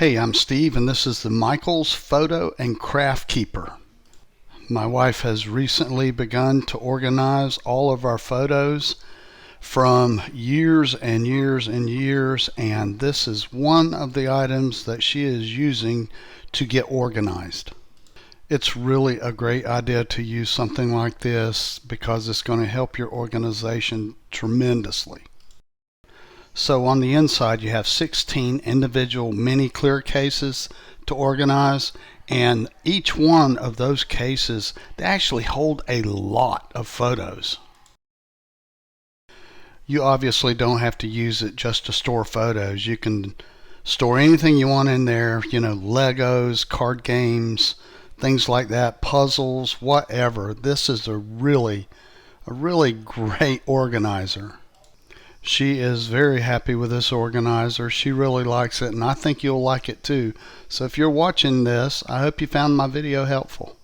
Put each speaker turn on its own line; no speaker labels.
Hey, I'm Steve, and this is the Michaels Photo and Craft Keeper. My wife has recently begun to organize all of our photos from years and years and years, and this is one of the items that she is using to get organized. It's really a great idea to use something like this because it's going to help your organization tremendously. So on the inside you have 16 individual mini clear cases to organize, and each one of those cases, they actually hold a lot of photos. You obviously don't have to use it just to store photos. You can store anything you want in there, Legos, card games, things like that, puzzles, whatever. This is a really great organizer. She is very happy with this organizer. She really likes it, and I think you'll like it too. So if you're watching this, I hope you found my video helpful.